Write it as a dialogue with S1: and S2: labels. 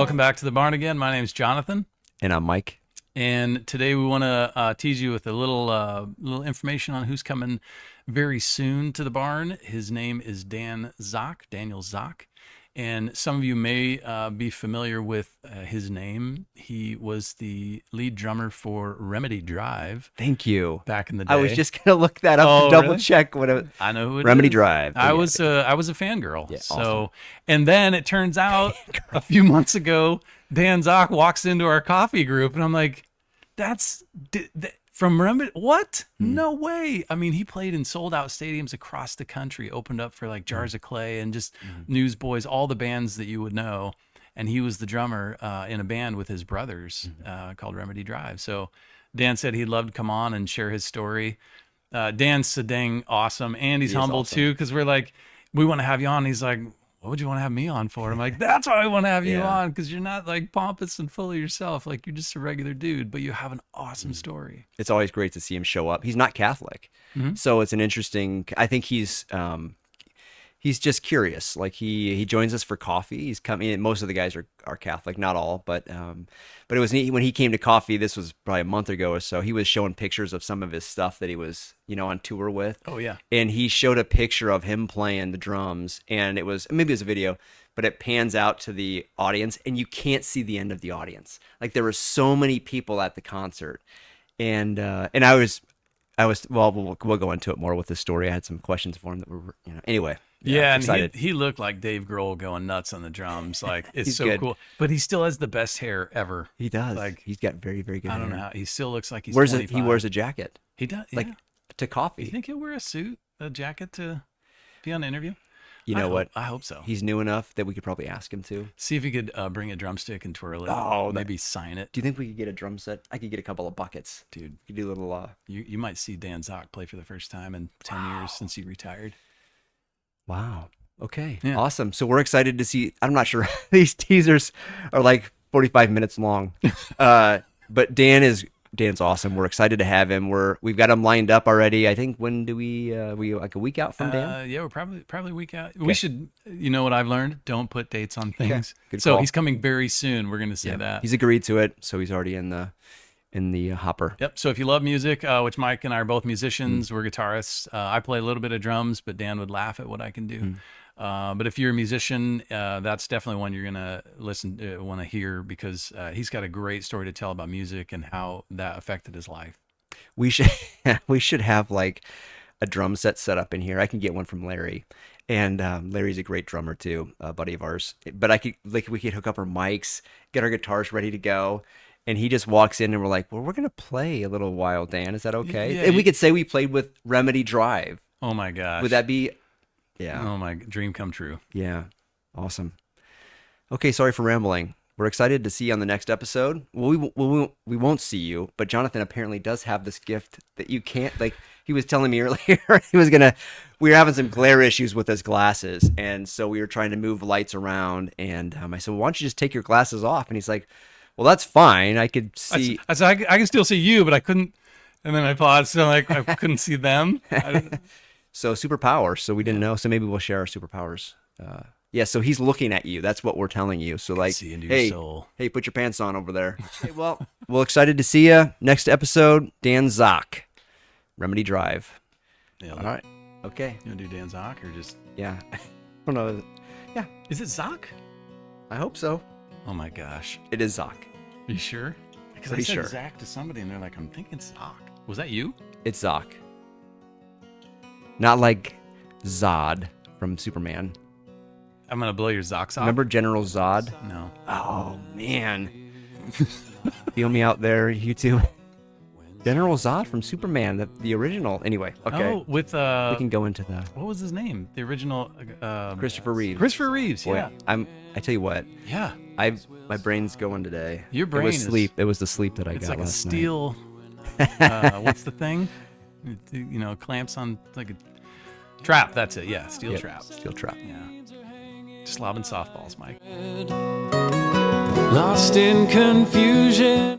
S1: Welcome back to the barn again. My name's Jonathan.
S2: And I'm Mike.
S1: And today we want to tease you with a little information on who's coming very soon to the barn. His name is Dan Zock, Daniel Zock. And some of you may be familiar with his name. He was the lead drummer for Remedy Drive.
S2: Thank you.
S1: Back in the day.
S2: I was just going to look that up to double check what it
S1: I know who it
S2: Remedy
S1: is.
S2: Drive.
S1: I was a fangirl.
S2: Yeah,
S1: so,
S2: awesome.
S1: And then it turns out a few months ago, Dan Zock walks into our coffee group, and I'm like, from Remedy, what? No way. I mean, he played in sold out stadiums across the country, opened up for like Jars of Clay and just Newsboys, all the bands that you would know. And he was the drummer in a band with his brothers called Remedy Drive. So Dan said he'd love to come on and share his story. Dan's so dang awesome. And he's humble too, because we're like, we want to have you on. He's like, what would you want to have me on for? I'm like, that's why I want to have you on, because you're not like pompous and full of yourself. Like, you're just a regular dude, but you have an awesome story.
S2: It's always great to see him show up. He's not Catholic. So it's an interesting, I think he's just curious. Like he joins us for coffee. He's coming. Most of the guys are Catholic, not all, but it was neat when he came to coffee. This was probably a month ago or so. He was showing pictures of some of his stuff that he was, on tour with.
S1: Oh yeah.
S2: And he showed a picture of him playing the drums, and maybe it was a video, but it pans out to the audience, and you can't see the end of the audience. Like there were so many people at the concert, and I was well, we'll go into it more with this story. I had some questions for him that were, anyway.
S1: Yeah, and
S2: excited.
S1: he looked like Dave Grohl going nuts on the drums. Like, it's
S2: He's
S1: so
S2: good.
S1: cool. But he still has the best hair ever.
S2: He does.
S1: Like,
S2: He's got very, very good
S1: I
S2: hair.
S1: don't know how he still looks like he's
S2: He
S1: 25.
S2: wears a jacket,
S1: He does.
S2: like
S1: Yeah.
S2: to coffee.
S1: You think he'll wear a jacket to be on the interview?
S2: You know what?
S1: I hope so.
S2: He's new enough that we could probably ask him to.
S1: See if he could bring a drumstick and twirl it.
S2: Oh,
S1: maybe sign it.
S2: Do you think we could get a drum set? I could get a couple of buckets.
S1: Dude,
S2: You could do a little.
S1: you might see Dan Zock play for the first time in 10 years since he retired.
S2: Wow. Okay.
S1: Yeah.
S2: Awesome. So we're excited to see. I'm not sure. These teasers are like 45 minutes long. But Dan's awesome. We're excited to have him. We've got him lined up already. I think when do we like a week out from Dan?
S1: Yeah, we're probably a week out. We should, what I've learned, don't put dates on things.
S2: Good
S1: So
S2: call.
S1: he's coming very soon. We're going to say that.
S2: He's agreed to it, so he's already in the hopper.
S1: Yep. So if you love music, which Mike and I are both musicians, we're guitarists. I play a little bit of drums, but Dan would laugh at what I can do. But if you're a musician, that's definitely one you're gonna want to hear, because he's got a great story to tell about music and how that affected his life.
S2: We should have like a drum set up in here. I can get one from Larry, and Larry's a great drummer too, a buddy of ours. But we could hook up our mics, get our guitars ready to go. And he just walks in, and we're like, well, we're going to play a little while, Dan. Is that okay?
S1: Yeah,
S2: and we could say we played with Remedy Drive.
S1: Oh my gosh.
S2: Would that be? Yeah.
S1: Oh my dream come true.
S2: Yeah. Awesome. Okay. Sorry for rambling. We're excited to see you on the next episode. Well, we won't see you, but Jonathan apparently does have this gift that you can't, like he was telling me earlier, we were having some glare issues with his glasses. And so we were trying to move lights around. And I said, well, why don't you just take your glasses off? And he's like, well, that's fine. I could see.
S1: I said, I can still see you, but I couldn't. And then I paused, so I couldn't see them.
S2: So superpowers. So we didn't know. So maybe we'll share our superpowers. Yeah. So he's looking at you. That's what we're telling you. So like,
S1: see into
S2: hey,
S1: your soul.
S2: Hey, put your pants on over there. Hey, well, excited to see you next episode. Dan Zock, Remedy Drive.
S1: Yeah,
S2: All right. Okay.
S1: You want to do Dan Zock or just?
S2: Yeah. I don't know. Yeah.
S1: Is it Zock?
S2: I hope so.
S1: Oh my gosh.
S2: It is Zock.
S1: Are you sure? Because I
S2: Pretty
S1: said
S2: sure.
S1: Zach to somebody, and they're like, I'm thinking Zock. Was that you?
S2: It's Zock. Not like Zod from Superman.
S1: I'm gonna blow your Zocks off.
S2: Remember General Zod?
S1: No.
S2: Oh man. Feel me out there, you two. General Zod from Superman, the original. Anyway, okay.
S1: Oh, with
S2: We can go into the
S1: what was his name? The original
S2: Christopher Reeve.
S1: Christopher Reeves.
S2: Boy,
S1: Yeah.
S2: I tell you what,
S1: Yeah.
S2: my brain's going today.
S1: Your brain
S2: It was
S1: is-
S2: sleep. It was the sleep that I
S1: It's
S2: got
S1: like a
S2: last night.
S1: steel. What's the thing? Clamps on like a trap. That's it. Yeah, steel
S2: Yep,
S1: trap.
S2: Steel trap.
S1: Yeah. Just lobbing softballs, Mike.
S3: Lost in confusion.